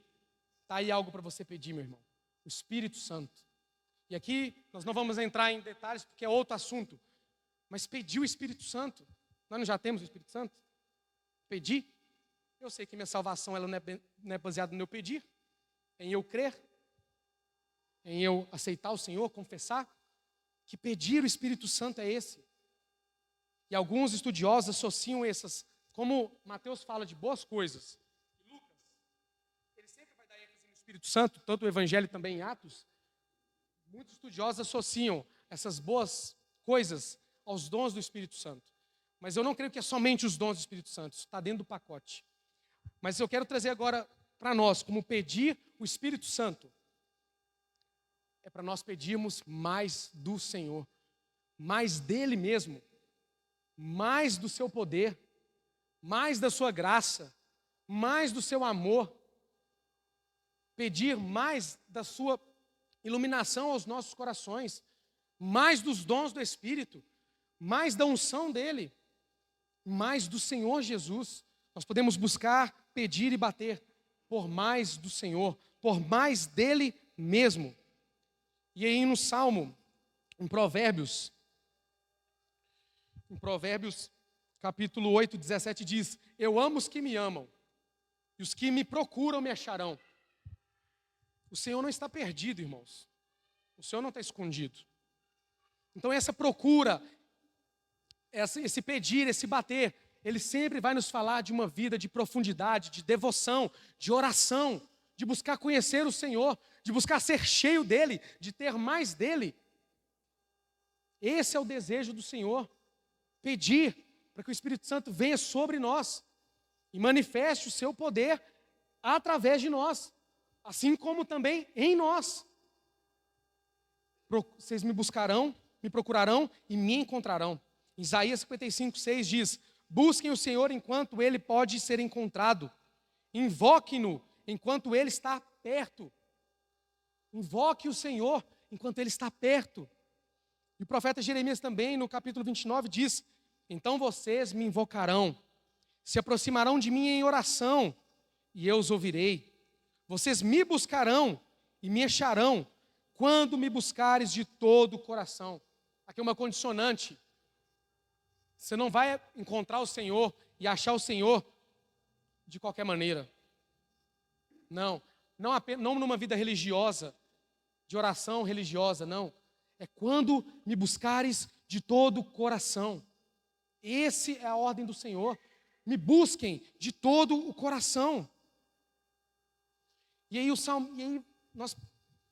Está aí algo para você pedir, meu irmão. O Espírito Santo. E aqui nós não vamos entrar em detalhes porque é outro assunto. Mas pedir o Espírito Santo. Nós não já temos o Espírito Santo? Pedir. Eu sei que minha salvação ela não é baseada no meu pedir, em eu crer, em eu aceitar o Senhor, confessar. Que pedir o Espírito Santo é esse. E alguns estudiosos associam essas, como Mateus fala de boas coisas, e Lucas, ele sempre vai dar ênfase no Espírito Santo, tanto o Evangelho também em Atos. Muitos estudiosos associam essas boas coisas aos dons do Espírito Santo. Mas eu não creio que é somente os dons do Espírito Santo, isso está dentro do pacote. Mas eu quero trazer agora para nós, como pedir o Espírito Santo. É para nós pedirmos mais do Senhor, mais dele mesmo, mais do seu poder, mais da sua graça, mais do seu amor, pedir mais da sua iluminação aos nossos corações, mais dos dons do Espírito, mais da unção dele, mais do Senhor Jesus. Nós podemos buscar, pedir e bater por mais do Senhor, por mais dele mesmo. E aí no Salmo, em Provérbios capítulo 8, 17 diz: eu amo os que me amam, e os que me procuram me acharão. O Senhor não está perdido, irmãos. O Senhor não está escondido. Então essa procura, esse pedir, esse bater, ele sempre vai nos falar de uma vida de profundidade, de devoção, de oração, de buscar conhecer o Senhor, de buscar ser cheio dele, de ter mais dele. Esse é o desejo do Senhor. Pedir para que o Espírito Santo venha sobre nós e manifeste o seu poder através de nós, assim como também em nós. Vocês me buscarão, me procurarão e me encontrarão. Isaías 55, 6 diz: busquem o Senhor enquanto ele pode ser encontrado, invoquem-no enquanto ele está perto. Invoque o Senhor enquanto ele está perto. E o profeta Jeremias também, no capítulo 29, diz: então vocês me invocarão, se aproximarão de mim em oração, e eu os ouvirei. Vocês me buscarão e me acharão, quando me buscares de todo o coração. Aqui é uma condicionante. Você não vai encontrar o Senhor e achar o Senhor de qualquer maneira. Não numa vida religiosa, de oração religiosa, não. É quando me buscares de todo o coração. Essa é a ordem do Senhor. Me busquem de todo o coração. E aí nós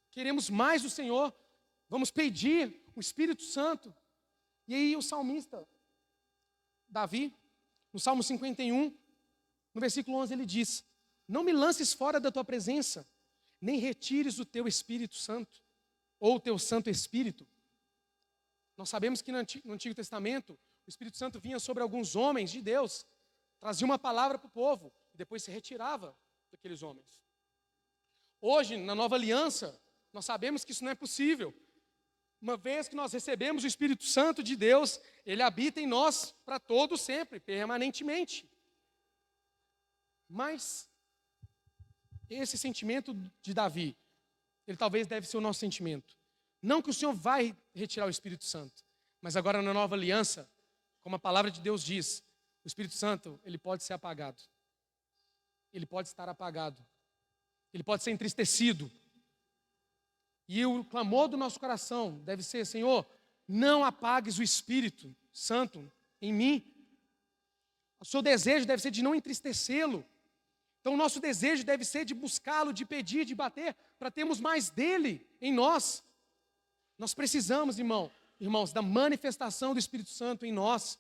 queremos mais do Senhor. Vamos pedir o Espírito Santo. E aí o salmista Davi, no Salmo 51, no versículo 11, ele diz: não me lances fora da tua presença, nem retires o teu Espírito Santo, ou o teu Santo Espírito. Nós sabemos que no Antigo Testamento, o Espírito Santo vinha sobre alguns homens de Deus, trazia uma palavra para o povo, e depois se retirava daqueles homens. Hoje, na Nova Aliança, nós sabemos que isso não é possível. Uma vez que nós recebemos o Espírito Santo de Deus, ele habita em nós para todo sempre, permanentemente. Mas esse sentimento de Davi, ele talvez deve ser o nosso sentimento. Não que o Senhor vai retirar o Espírito Santo, mas agora na Nova Aliança, como a palavra de Deus diz, o Espírito Santo, ele pode ser apagado. Ele pode estar apagado. Ele pode ser entristecido. E o clamor do nosso coração deve ser: Senhor, não apagues o Espírito Santo em mim. O seu desejo deve ser de não entristecê-lo. Então o nosso desejo deve ser de buscá-lo, de pedir, de bater, para termos mais dele em nós. Nós precisamos, irmãos, da manifestação do Espírito Santo em nós.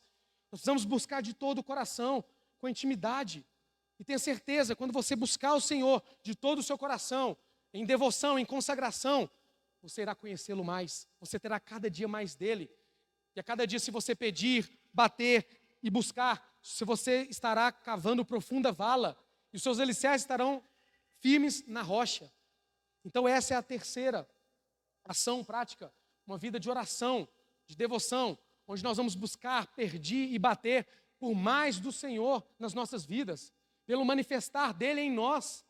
Nós precisamos buscar de todo o coração, com intimidade. E tenha certeza, quando você buscar o Senhor de todo o seu coração, em devoção, em consagração, você irá conhecê-lo mais. Você terá cada dia mais dele. E a cada dia, se você pedir, bater e buscar, se você estará cavando profunda vala, e os seus alicerces estarão firmes na rocha. Então essa é a terceira ação prática, uma vida de oração, de devoção, onde nós vamos buscar, pedir e bater por mais do Senhor nas nossas vidas, pelo manifestar dele em nós.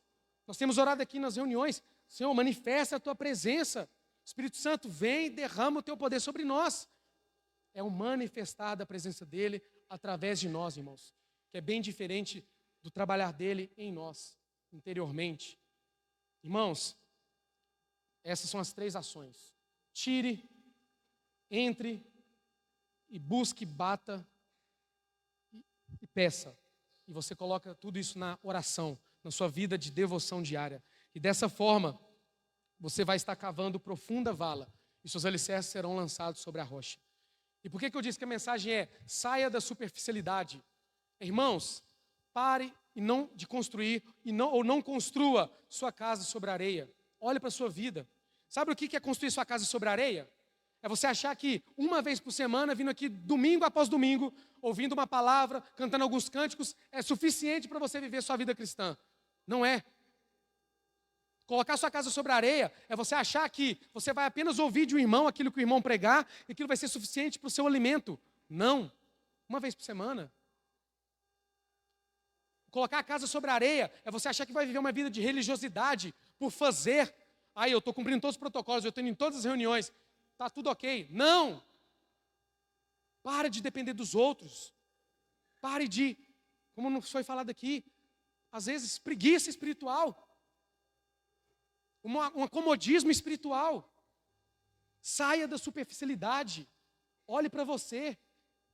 Nós temos orado aqui nas reuniões: Senhor, manifesta a tua presença. Espírito Santo, vem e derrama o teu poder sobre nós. É o manifestar da presença dele através de nós, irmãos, que é bem diferente do trabalhar dele em nós, interiormente. Irmãos, essas são as 3 ações: tire, entre e busque, bata e peça. E você coloca tudo isso na oração, na sua vida de devoção diária. E dessa forma, você vai estar cavando profunda vala e seus alicerces serão lançados sobre a rocha. E por que eu disse que a mensagem é: saia da superficialidade? Irmãos, pare e não de construir ou não construa sua casa sobre areia. Olhe para a sua vida. Sabe o que é construir sua casa sobre areia? É você achar que uma vez por semana, vindo aqui domingo após domingo, ouvindo uma palavra, cantando alguns cânticos, é suficiente para você viver sua vida cristã. Não é. Colocar sua casa sobre areia é você achar que você vai apenas ouvir de um irmão aquilo que o irmão pregar e aquilo vai ser suficiente para o seu alimento. Não. Uma vez por semana. Colocar a casa sobre areia é você achar que vai viver uma vida de religiosidade por fazer. Eu estou cumprindo todos os protocolos, eu estou indo em todas as reuniões, está tudo ok. Não! Pare de depender dos outros. Pare de, como não foi falado aqui, às vezes preguiça espiritual. Um acomodismo espiritual. Saia da superficialidade. Olhe para você.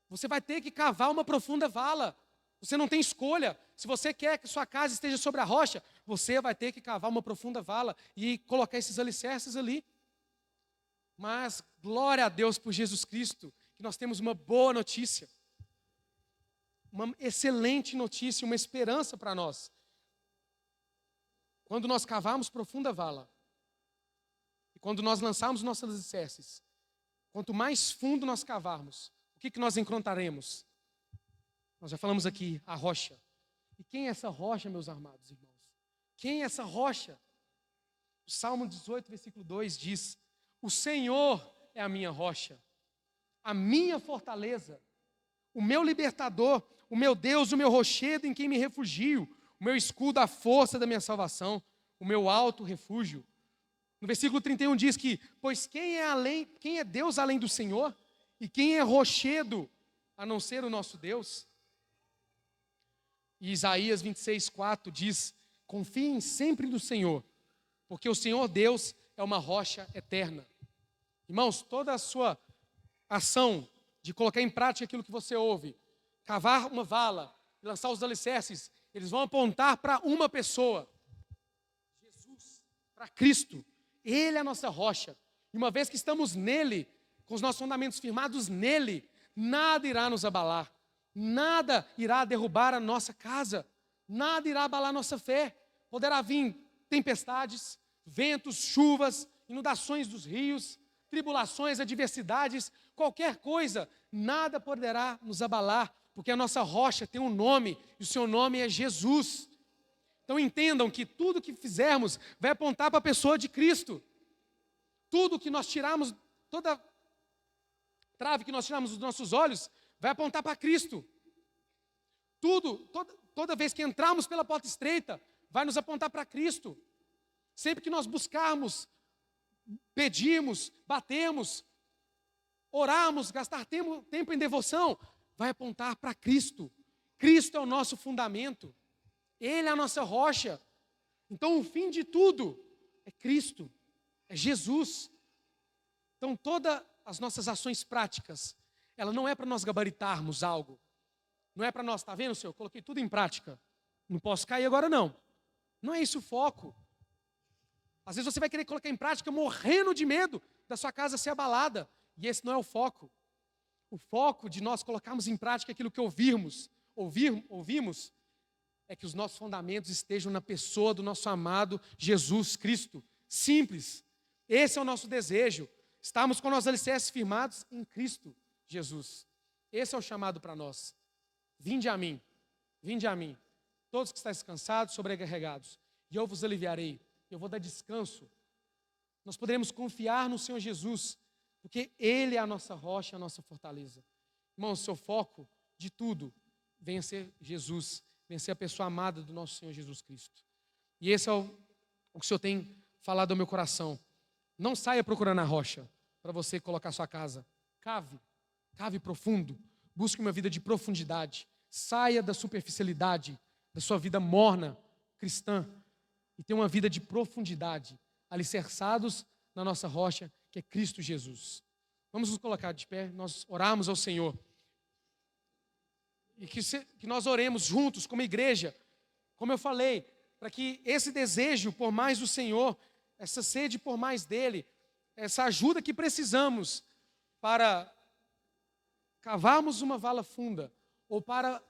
Você vai ter que cavar uma profunda vala. Você não tem escolha. Se você quer que sua casa esteja sobre a rocha, você vai ter que cavar uma profunda vala e colocar esses alicerces ali. Mas glória a Deus por Jesus Cristo, que nós temos uma boa notícia. Uma excelente notícia, uma esperança para nós. Quando nós cavarmos profunda vala, e quando nós lançarmos nossos alicerces, quanto mais fundo nós cavarmos, o que nós encontraremos? Nós já falamos aqui, a rocha. E quem é essa rocha, meus amados irmãos? Quem é essa rocha? O Salmo 18, versículo 2 diz: o Senhor é a minha rocha, a minha fortaleza, o meu libertador, o meu Deus, o meu rochedo em quem me refugio, o meu escudo, a força da minha salvação, o meu alto refúgio. No versículo 31 diz que: pois quem é Deus além do Senhor? E quem é rochedo a não ser o nosso Deus? E Isaías 26:4 diz: confiem sempre no Senhor, porque o Senhor Deus é uma rocha eterna. Irmãos, toda a sua ação de colocar em prática aquilo que você ouve, cavar uma vala, lançar os alicerces, eles vão apontar para uma pessoa: Jesus, para Cristo. Ele é a nossa rocha. E uma vez que estamos nele, com os nossos fundamentos firmados nele, nada irá nos abalar. Nada irá derrubar a nossa casa. Nada irá abalar a nossa fé. Poderá vir tempestades, ventos, chuvas, inundações dos rios, tribulações, adversidades, qualquer coisa, nada poderá nos abalar, porque a nossa rocha tem um nome, e o seu nome é Jesus. Então entendam que tudo que fizermos vai apontar para a pessoa de Cristo. Tudo que nós tirarmos, toda trave que nós tirarmos dos nossos olhos, vai apontar para Cristo. Toda vez que entrarmos pela porta estreita, vai nos apontar para Cristo. Sempre que nós buscarmos, pedirmos, batermos, orarmos, gastar tempo em devoção, vai apontar para Cristo. Cristo é o nosso fundamento. Ele é a nossa rocha. Então o fim de tudo é Cristo, é Jesus. Então todas as nossas ações práticas, ela não é para nós gabaritarmos algo. Não é para nós, está vendo, Senhor? Coloquei tudo em prática. Não posso cair agora não. Não é isso o foco. Às vezes você vai querer colocar em prática morrendo de medo da sua casa ser abalada. E esse não é o foco. O foco de nós colocarmos em prática aquilo que ouvimos, é que os nossos fundamentos estejam na pessoa do nosso amado Jesus Cristo. Simples. Esse é o nosso desejo. Estarmos com nossos alicerces firmados em Cristo Jesus. Esse é o chamado para nós. Vinde a mim, todos que estáis cansados, sobrecarregados, e eu vos aliviarei. Eu vou dar descanso. Nós poderemos confiar no Senhor Jesus, porque Ele é a nossa rocha, a nossa fortaleza. Irmão, o seu foco de tudo venha ser Jesus, venha ser a pessoa amada do nosso Senhor Jesus Cristo. E esse é o que o Senhor tem falado ao meu coração. Não saia procurando a rocha para você colocar sua casa. Cave profundo. Busque uma vida de profundidade. Saia da superficialidade, da sua vida morna, cristã, e tenha uma vida de profundidade, alicerçados na nossa rocha, que é Cristo Jesus. Vamos nos colocar de pé, nós orarmos ao Senhor. E que nós oremos juntos como igreja, como eu falei, para que esse desejo por mais do Senhor, essa sede por mais dEle, essa ajuda que precisamos para cavarmos uma vala funda, ou para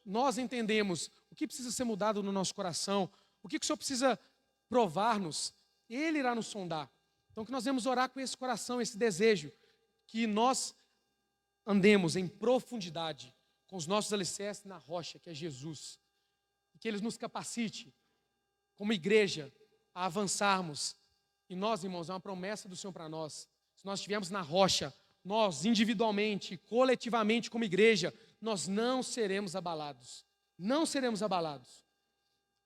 nós entendermos o que precisa ser mudado no nosso coração, o que o Senhor precisa provar-nos, Ele irá nos sondar. Então que nós vamos orar com esse coração, esse desejo, que nós andemos em profundidade, com os nossos alicerces na rocha, que é Jesus, e que Ele nos capacite, como igreja, a avançarmos. E nós, irmãos, é uma promessa do Senhor para nós. Se nós estivermos na rocha, nós individualmente, coletivamente como igreja, nós não seremos abalados. Não seremos abalados.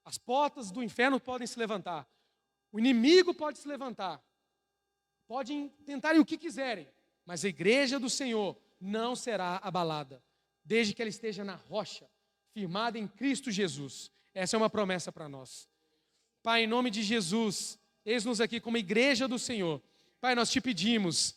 As portas do inferno podem se levantar. O inimigo pode se levantar. Podem tentarem o que quiserem. Mas a igreja do Senhor não será abalada. Desde que ela esteja na rocha, firmada em Cristo Jesus. Essa é uma promessa para nós. Pai, em nome de Jesus, eis-nos aqui como igreja do Senhor. Pai, nós te pedimos,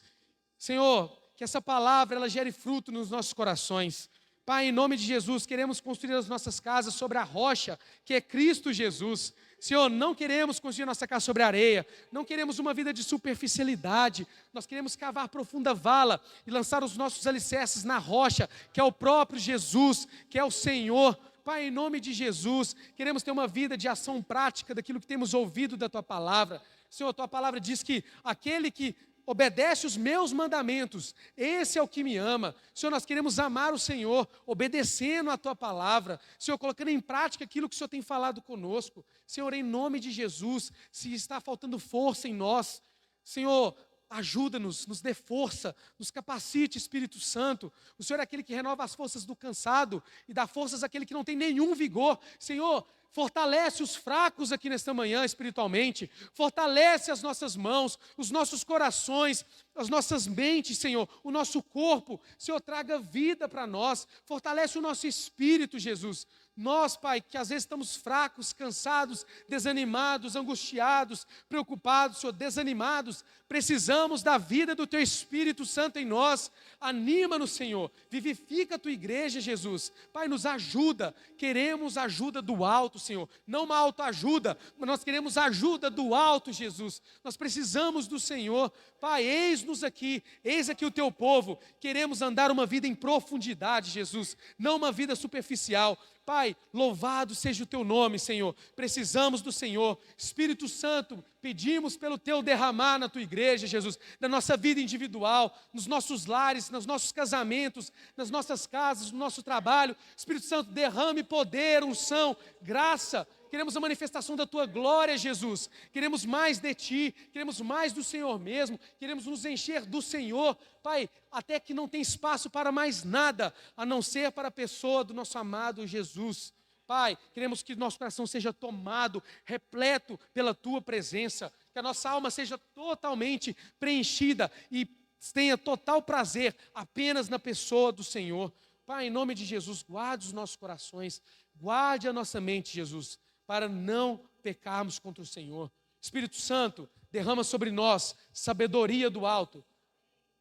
Senhor, que essa palavra ela gere fruto nos nossos corações. Pai, em nome de Jesus, queremos construir as nossas casas sobre a rocha, que é Cristo Jesus. Senhor, não queremos construir nossa casa sobre a areia, não queremos uma vida de superficialidade, nós queremos cavar profunda vala e lançar os nossos alicerces na rocha, que é o próprio Jesus, que é o Senhor. Pai, em nome de Jesus, queremos ter uma vida de ação prática daquilo que temos ouvido da Tua palavra. Senhor, a Tua palavra diz que aquele que obedece os meus mandamentos, esse é o que me ama. Senhor, nós queremos amar o Senhor, obedecendo a Tua palavra. Senhor, colocando em prática aquilo que o Senhor tem falado conosco. Senhor, em nome de Jesus, se está faltando força em nós, Senhor, ajuda-nos, nos dê força, nos capacite, Espírito Santo. O Senhor é aquele que renova as forças do cansado e dá forças àquele que não tem nenhum vigor. Senhor, fortalece os fracos aqui nesta manhã espiritualmente, fortalece as nossas mãos, os nossos corações, as nossas mentes, Senhor, o nosso corpo. Senhor, traga vida para nós, fortalece o nosso espírito, Jesus. Nós, Pai, que às vezes estamos fracos, cansados, desanimados, angustiados, preocupados, Senhor, desanimados, precisamos da vida do Teu Espírito Santo em nós. Anima-nos, Senhor, vivifica a Tua igreja, Jesus. Pai, nos ajuda, queremos ajuda do alto, Senhor, não uma autoajuda, mas nós queremos ajuda do alto, Jesus. Nós precisamos do Senhor. Pai, eis-nos aqui, eis aqui o Teu povo, queremos andar uma vida em profundidade, Jesus, não uma vida superficial. Pai, louvado seja o Teu nome, Senhor. Precisamos do Senhor. Espírito Santo, pedimos pelo Teu derramar na Tua igreja, Jesus, na nossa vida individual, nos nossos lares, nos nossos casamentos, nas nossas casas, no nosso trabalho. Espírito Santo, derrame poder, unção, graça. Queremos a manifestação da Tua glória, Jesus. Queremos mais de Ti, queremos mais do Senhor mesmo, queremos nos encher do Senhor, Pai, até que não tem espaço para mais nada, a não ser para a pessoa do nosso amado Jesus. Pai, queremos que nosso coração seja tomado, repleto pela Tua presença, que a nossa alma seja totalmente preenchida e tenha total prazer apenas na pessoa do Senhor. Pai, em nome de Jesus, guarde os nossos corações, guarde a nossa mente, Jesus, para não pecarmos contra o Senhor. Espírito Santo, derrama sobre nós sabedoria do alto.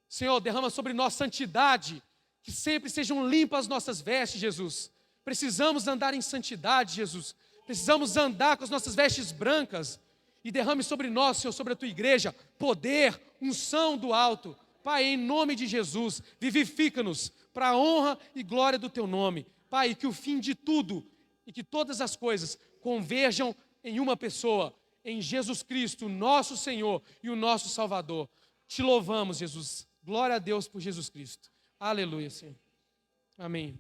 Senhor, derrama sobre nós santidade, que sempre sejam limpas as nossas vestes, Jesus. Precisamos andar em santidade, Jesus. Precisamos andar com as nossas vestes brancas. E derrame sobre nós, Senhor, sobre a Tua igreja, poder, unção do alto. Pai, em nome de Jesus, vivifica-nos para a honra e glória do Teu nome. Pai, que o fim de tudo e que todas as coisas converjam em uma pessoa, em Jesus Cristo, nosso Senhor e o nosso Salvador. Te louvamos, Jesus. Glória a Deus por Jesus Cristo. Aleluia, Senhor. Amém.